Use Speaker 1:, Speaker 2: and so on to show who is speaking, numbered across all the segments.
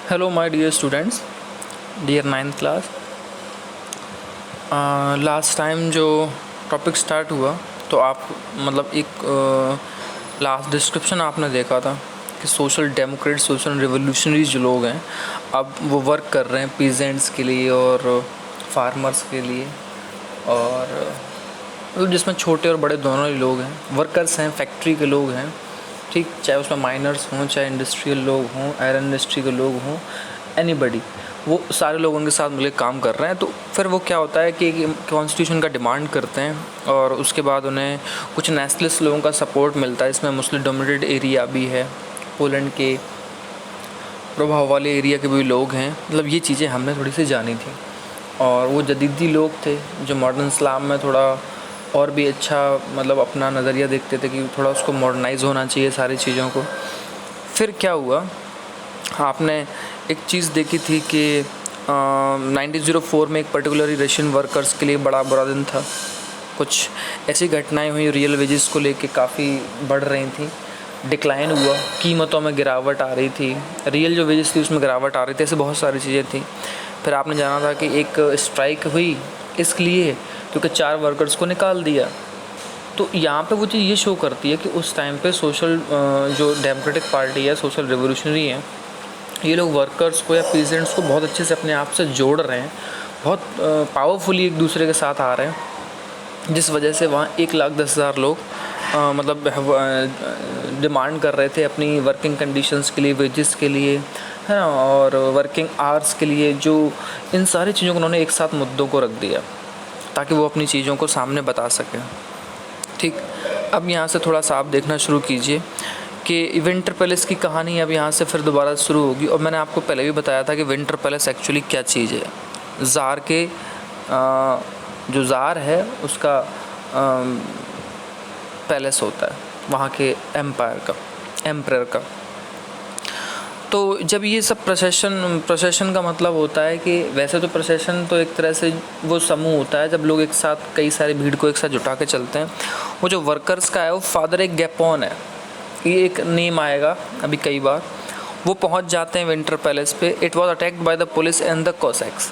Speaker 1: Hello my dear students, dear ninth class. Last time जो topic start हुआ तो आप मतलब एक लास्ट डिस्क्रिप्शन आपने देखा था कि सोशल डेमोक्रेट, सोशल रिवोल्यूशनरीज जो लोग हैं अब वो वर्क कर रहे हैं पीजेंट्स के लिए और फार्मर्स के लिए, और मतलब जिसमें छोटे और बड़े दोनों ही लोग हैं, वर्कर्स हैं, फैक्ट्री के लोग हैं, ठीक, चाहे उसमें माइनर्स हों, चाहे इंडस्ट्रियल लोग हों, आयरन इंडस्ट्री के लोग हों, एनीबडी, वो सारे लोग उनके साथ मिलकर काम कर रहे हैं। तो फिर वो क्या होता है कि कॉन्स्टिट्यूशन का डिमांड करते हैं और उसके बाद उन्हें कुछ नेशनलिस्ट लोगों का सपोर्ट मिलता है। इसमें मुस्लिम डोमिनेटेड एरिया भी है, पोलैंड के प्रभाव वाले एरिया के भी लोग हैं, मतलब ये चीज़ें हमने थोड़ी सी जानी थी। और वो जदीदी लोग थे जो मॉडर्न इस्लाम में थोड़ा और भी अच्छा मतलब अपना नज़रिया देखते थे कि थोड़ा उसको मॉडर्नाइज़ होना चाहिए सारी चीज़ों को। फिर क्या हुआ, आपने एक चीज़ देखी थी कि 1904 में एक पर्टिकुलरली रशियन वर्कर्स के लिए बड़ा बुरा दिन था। कुछ ऐसी घटनाएं हुई, रियल वेजेस को लेके काफ़ी बढ़ रही थी, डिक्लाइन हुआ, कीमतों में गिरावट आ रही थी, रियल जो वेजेस थी उसमें गिरावट आ रही थी, ऐसे बहुत सारी चीज़ें थी। फिर आपने जाना था कि एक स्ट्राइक हुई इसलिए क्योंकि 4 वर्कर्स को निकाल दिया। तो यहाँ पे वो चीज़ ये शो करती है कि उस टाइम पे सोशल जो डेमोक्रेटिक पार्टी है, सोशल रिवोल्यूशनरी है, ये लोग वर्कर्स को या पीजेंट्स को बहुत अच्छे से अपने आप से जोड़ रहे हैं, बहुत पावरफुली एक दूसरे के साथ आ रहे हैं, जिस वजह से वहाँ 1,10,000 लोग मतलब डिमांड कर रहे थे अपनी वर्किंग कंडीशंस के लिए, वेजेस के लिए, है ना, और वर्किंग आवर्स के लिए। जो इन सारी चीज़ों को उन्होंने एक साथ मुद्दों को रख दिया ताकि वो अपनी चीज़ों को सामने बता सकें। ठीक, अब यहाँ से थोड़ा सा आप देखना शुरू कीजिए कि विंटर पैलेस की कहानी अब यहाँ से फिर दोबारा शुरू होगी। और मैंने आपको पहले भी बताया था कि विंटर पैलेस एक्चुअली क्या चीज़ है। ज़ार के जो ज़ार है उसका पैलेस होता है वहाँ के एम्पायर का। तो जब ये सब प्रोसेशन का मतलब होता है कि वैसे तो प्रोसेशन तो एक तरह से वो समूह होता है जब लोग एक साथ कई सारी भीड़ को एक साथ जुटा के चलते हैं। वो जो वर्कर्स का है वो फादर एक गैपोन है, ये एक नेम आएगा अभी कई बार। वो पहुंच जाते हैं विंटर पैलेस पे। It was attacked by the police and the cos x.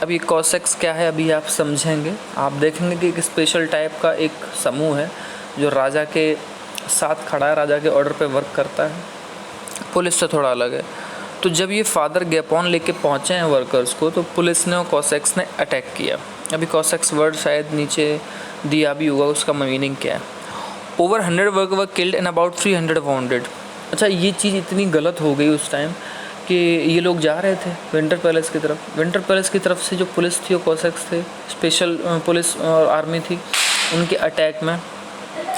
Speaker 1: अब ये कॉसेक्स क्या है अभी आप समझेंगे। आप देखेंगे कि एक स्पेशल टाइप का एक समूह है जो राजा के साथ खड़ा है, राजा के ऑर्डर पे वर्क करता है, पुलिस से थोड़ा अलग है। तो जब ये फादर गैपोन लेके पहुँचे हैं वर्कर्स को, तो पुलिस ने और कॉसेक्स ने अटैक किया। अभी कॉसेक्स वर्ड शायद नीचे दिया भी होगा, उसका मीनिंग क्या है। Over 100 worker were killed and about 300 bounded. अच्छा, ये चीज़ इतनी गलत हो गई उस टाइम कि ये लोग जा रहे थे विंटर पैलेस की तरफ। विंटर पैलेस की तरफ से जो पुलिस थी वो कॉसेक्स थे, स्पेशल पुलिस और आर्मी थी, उनके अटैक में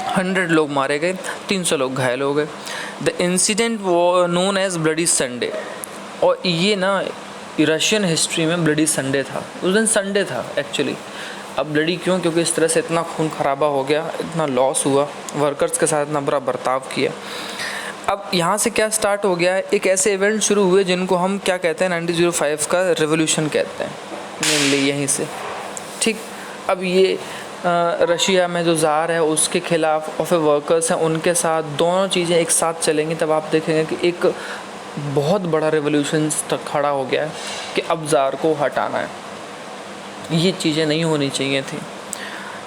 Speaker 1: 100 लोग मारे गए, 300 लोग घायल हो गए। द इंसिडेंट वो नोन एज ब्लडी संडे। और ये ना रशियन हिस्ट्री में ब्लडी संडे था, उस दिन संडे था एक्चुअली। अब ब्लडी क्यों? क्योंकि इस तरह से इतना खून खराबा हो गया, इतना लॉस हुआ, वर्कर्स के साथ इतना बुरा बर्ताव किया। अब यहाँ से क्या स्टार्ट हो गया है, एक ऐसे इवेंट शुरू हुए जिनको हम क्या कहते हैं, 1905 का रेवोल्यूशन कहते हैं मेनली यहीं से। ठीक, अब ये रशिया में जो ज़ार है उसके खिलाफ और फिर वर्कर्स हैं उनके साथ, दोनों चीज़ें एक साथ चलेंगी तब आप देखेंगे कि एक बहुत बड़ा रेवोल्यूशन खड़ा हो गया है कि अब ज़ार को हटाना है। ये चीज़ें नहीं होनी चाहिए थी।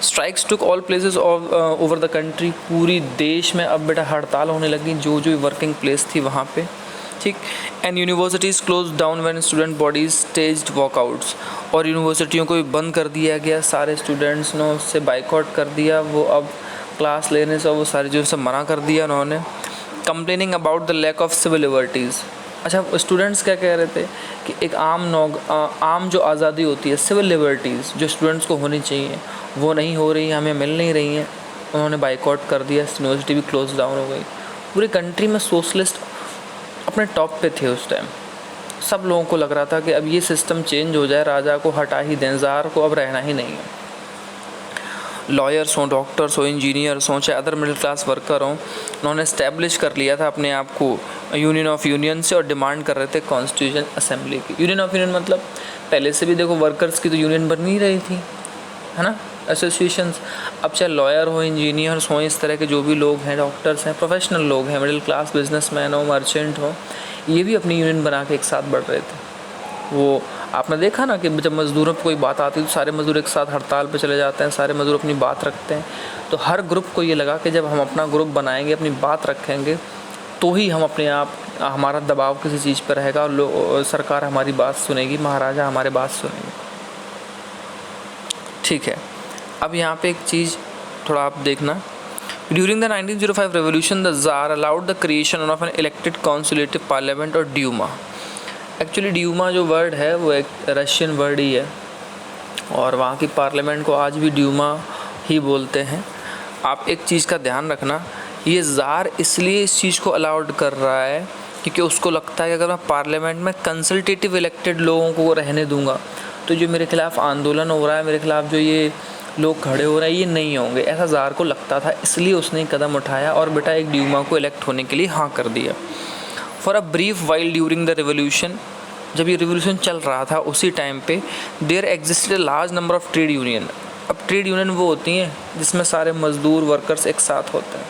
Speaker 1: Strikes took all places over the country. पूरी देश में अब बेटा हड़ताल होने लगी, जो जो वर्किंग प्लेस थी वहाँ पे। ठीक, and universities close down when student bodies staged walkouts. और यूनिवर्सिटियों को भी बंद कर दिया गया, सारे स्टूडेंट्स ने उससे बाइकआउट कर दिया, वो अब क्लास लेने से वो सारी चीज़ों से मना कर दिया उन्होंने। Complaining about the lack of civil liberties. अच्छा, स्टूडेंट्स क्या कह रहे थे कि एक आम जो आज़ादी होती है, सिविल लिबर्टीज़ जो स्टूडेंट्स को होनी चाहिए वो नहीं हो रही, हमें मिल नहीं रही हैं। उन्होंने बाइकआउट कर दिया, यूनिवर्सिटी भी क्लोज डाउन हो गई। पूरी कंट्री में सोशलिस्ट अपने टॉप पे थे उस टाइम। सब लोगों को लग रहा था कि अब ये सिस्टम चेंज हो जाए, राजा को हटा ही दें, ज़ार को अब रहना ही नहीं है। लॉयर्स हों, डॉक्टर्स हों, इंजीनियर्स हों, चाहे अदर मिडिल क्लास वर्कर हों, उन्होंने इस्टेब्लिश कर लिया था अपने आप को यूनियन ऑफ यूनियन से और डिमांड कर रहे थे कॉन्स्टिट्यूशन असेंबली की। यूनियन ऑफ यूनियन मतलब पहले से भी देखो वर्कर्स की तो यूनियन बन नहीं रही थी, है ना, एसोसिएशंस। अब चाहे लॉयर हो, इंजीनियर्स हों, इस तरह के जो भी लोग हैं, डॉक्टर्स हैं, प्रोफेशनल लोग हैं, मिडिल क्लास बिजनेसमैन हो, मर्चेंट हो, ये भी अपनी यूनियन बना के एक साथ बढ़ रहे थे। वो आपने देखा ना कि जब मज़दूरों पर कोई बात आती है तो सारे मज़दूर एक साथ हड़ताल पे चले जाते हैं, सारे मज़दूर अपनी बात रखते हैं। तो हर ग्रुप को ये लगा कि जब हम अपना ग्रुप बनाएंगे, अपनी बात रखेंगे, तो ही हम अपने आप, हमारा दबाव किसी चीज़ पर रहेगा और सरकार हमारी बात सुनेगी, महाराजा हमारे बात सुनेंगे। ठीक है, अब यहाँ पे एक चीज़ थोड़ा आप देखना। During the 1905 revolution the tsar allowed the creation of an elected consultative parliament or Duma. Actually Duma जो वर्ड है वो एक रशियन वर्ड ही है और वहाँ की पार्लियामेंट को आज भी ड्यूमा ही बोलते हैं। आप एक चीज़ का ध्यान रखना, ये ज़ार इसलिए इस चीज़ को अलाउड कर रहा है क्योंकि उसको लगता है कि अगर मैं पार्लियामेंट में कंसल्टेटिव इलेक्टेड लोगों को रहने दूंगा तो जो मेरे खिलाफ़ आंदोलन हो रहा है, मेरे खिलाफ़ जो ये लोग खड़े हो रहे हैं, ये नहीं होंगे। ऐसा ज़ार को लगता था, इसलिए उसने कदम उठाया और बेटा एक ड्यूमा को इलेक्ट होने के लिए हाँ कर दिया। For a brief while during the revolution, जब ये रिवोल्यूशन चल रहा था उसी टाइम पे there existed a large number of trade union. अब ट्रेड यूनियन वो होती हैं जिसमें सारे मज़दूर वर्कर्स एक साथ होते हैं,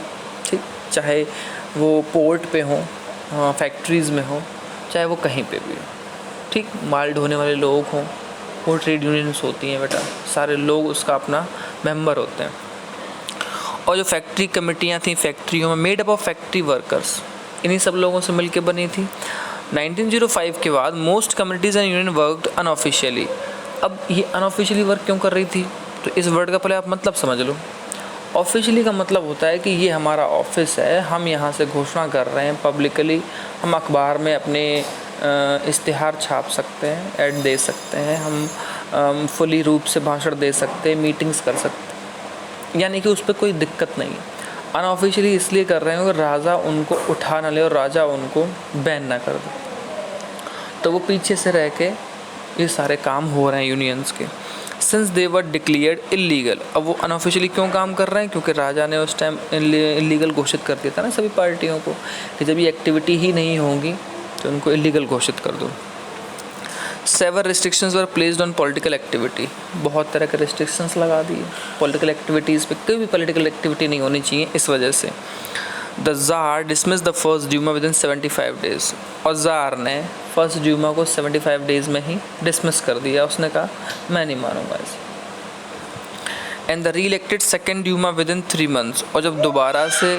Speaker 1: ठीक, चाहे वो पोर्ट पे हों, फैक्ट्रीज़ में हो, चाहे वो कहीं पे भी हो, ठीक, माल ढोने वाले लोग हों, वो ट्रेड यूनियंस होती हैं बेटा, सारे लोग उसका अपना मेंबर होते हैं। और जो फैक्ट्री कमेटियाँ थी फैक्ट्रियों में, made up of factory workers, इन्हीं सब लोगों से मिलके बनी थी। 1905 के बाद most communities and union worked unofficially. अब ये अनऑफिशियली वर्क क्यों कर रही थी, तो इस वर्ड का पहले आप मतलब समझ लो। ऑफिशियली का मतलब होता है कि ये हमारा ऑफिस है, हम यहाँ से घोषणा कर रहे हैं पब्लिकली, हम अखबार में अपने इश्तिहार छाप सकते हैं, ऐड दे सकते हैं, हम फुली रूप से भाषण दे सकते हैं, मीटिंग्स कर सकते हैं, यानी कि उस पर कोई दिक्कत नहीं है। अनऑफिशियली इसलिए कर रहे हैं कि राजा उनको उठा ना ले और राजा उनको बैन ना कर दे, तो वो पीछे से रह के ये सारे काम हो रहे हैं यूनियंस के। Since they were declared illegal, अब वो अनऑफिशियली क्यों काम कर रहे हैं, क्योंकि राजा ने उस टाइम इलीगल घोषित कर दिया था ना सभी पार्टियों को कि जब ये एक्टिविटी ही नहीं होगी तो उनको इलीगल घोषित कर दो। Severe restrictions were placed on political activity, बहुत तरह के रिस्ट्रिक्शंस लगा दिए पॉलिटिकल एक्टिविटीज़ पे, कोई भी पॉलिटिकल एक्टिविटी नहीं होनी चाहिए इस वजह से। The tsar dismiss the first Duma within 75 days, और ज़ार ने फर्स्ट ड्यूमा को 75 डेज़ में ही डिसमिस कर दिया, उसने कहा मैं नहीं मानूंगा इसे। And the reelected second Duma within 3 months, और जब दोबारा से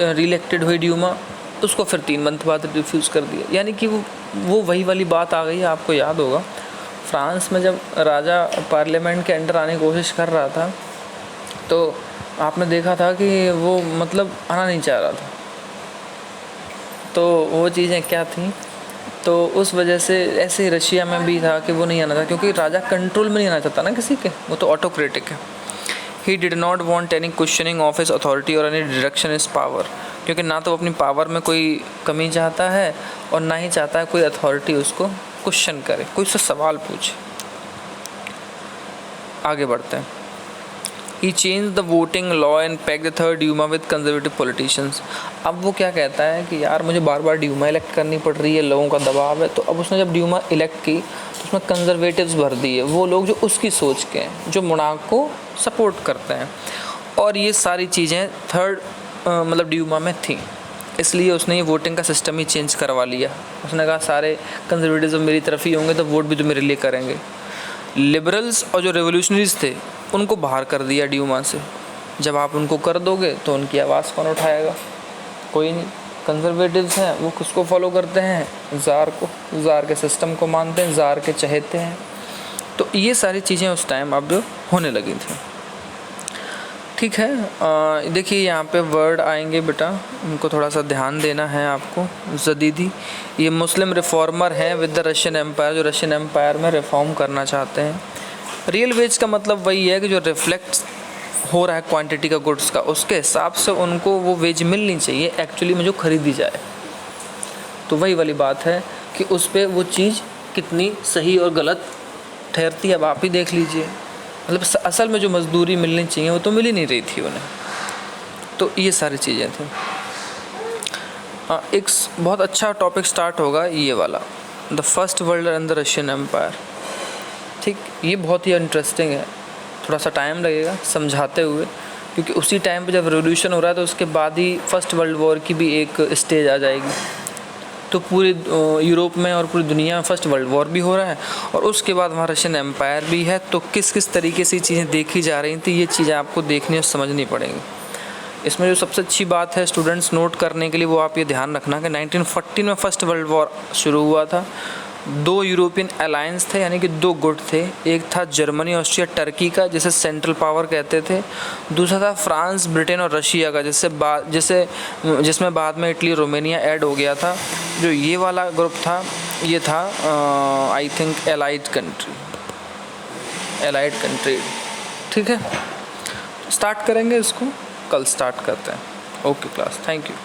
Speaker 1: री इलेक्टेड हुई ड्यूमा उसको फिर 3 मंथ बाद रिफ्यूज़ कर दिया। यानी कि वो वही वाली बात आ गई, आपको याद होगा फ्रांस में जब राजा पार्लियामेंट के अंडर आने की कोशिश कर रहा था तो आपने देखा था कि वो मतलब आना नहीं चाह रहा था, तो वो चीज़ें क्या थी, तो उस वजह से ऐसे ही रशिया में भी था कि वो नहीं आना था क्योंकि राजा कंट्रोल में नहीं आना चाहता ना किसी के, वो तो ऑटोक्रेटिक है। He did not want any questioning of his authority और एनी डिडक्शन इज पावर, क्योंकि ना तो अपनी पावर में कोई कमी चाहता है और ना ही चाहता है कोई अथॉरिटी उसको क्वेश्चन करे, कोई उससे सवाल पूछे। आगे बढ़ते हैं। He changed the voting law and pegged the third Duma with conservative politicians। अब वो क्या कहता है कि यार मुझे बार बार ड्यूमा इलेक्ट करनी पड़ रही है, लोगों का दबाव है, तो अब उसने जब ड्यूमा इलेक्ट की तो उसमें कंजर्वेटिव्स भर दिए, वो लोग जो उसकी सोच के हैं, जो मोनार्क को सपोर्ट करते हैं, और ये सारी चीज़ें थर्ड मतलब ड्यूमा में थी, इसलिए उसने ये वोटिंग का सिस्टम ही चेंज करवा लिया। उसने कहा सारे कंजर्वेटिव्स मेरी तरफ ही होंगे तो वोट भी तो मेरे लिए करेंगे। लिबरल्स और जो रेवोल्यूशनरीज थे उनको बाहर कर दिया ड्यूमा से, जब आप उनको कर दोगे तो उनकी आवाज़ कौन उठाएगा, कोई नहीं। कंजर्वेटिव्स हैं वो किसको फॉलो करते हैं, ज़ार को, ज़ार के सिस्टम को मानते हैं, ज़ार के चहेते हैं। तो ये सारी चीज़ें उस टाइम अब होने लगी थी। ठीक है, देखिए यहाँ पे वर्ड आएंगे बेटा, उनको थोड़ा सा ध्यान देना है आपको। जदीदी ये मुस्लिम रिफॉर्मर हैं विद द रशियन एम्पायर, जो रशियन एम्पायर में रिफॉर्म करना चाहते हैं। रियल वेज का मतलब वही है कि जो रिफ्लेक्ट हो रहा है क्वांटिटी का गुड्स का, उसके हिसाब से उनको वो वेज मिलनी चाहिए एक्चुअली में जो ख़रीदी जाए। तो वही वाली बात है कि उस पर वो चीज़ कितनी सही और गलत ठहरती है, अब आप ही देख लीजिए। मतलब असल में जो मजदूरी मिलनी चाहिए वो तो मिल ही नहीं रही थी उन्हें। तो ये सारी चीज़ें थी। एक बहुत अच्छा टॉपिक स्टार्ट होगा ये वाला, the first world and the Russian empire. ठीक, ये बहुत ही इंटरेस्टिंग है, थोड़ा सा टाइम लगेगा समझाते हुए, क्योंकि उसी टाइम पे जब रिवॉल्यूशन हो रहा है तो उसके बाद ही फर्स्ट वर्ल्ड वॉर की भी एक स्टेज आ जाएगी। तो पूरे यूरोप में और पूरी दुनिया में फर्स्ट वर्ल्ड वॉर भी हो रहा है और उसके बाद वहाँ रशियन एम्पायर भी है। तो किस किस तरीके से चीज़ें देखी जा रही थी, ये चीज़ें आपको देखनी और समझनी पड़ेंगी। इसमें जो सबसे अच्छी बात है स्टूडेंट्स नोट करने के लिए, वो आप ये ध्यान रखना कि 1914 में फर्स्ट वर्ल्ड वॉर शुरू हुआ था। 2 यूरोपियन अलायंस थे, यानी कि 2 गुट थे। एक था जर्मनी, ऑस्ट्रिया, टर्की का, जिसे सेंट्रल पावर कहते थे। दूसरा था फ्रांस, ब्रिटेन और रशिया का, जिसमें बाद में इटली, रोमानिया ऐड हो गया था। जो ये वाला ग्रुप था, ये था आई थिंक एलाइड कंट्री। ठीक है, स्टार्ट करेंगे इसको, कल स्टार्ट करते हैं। Okay class, thank you.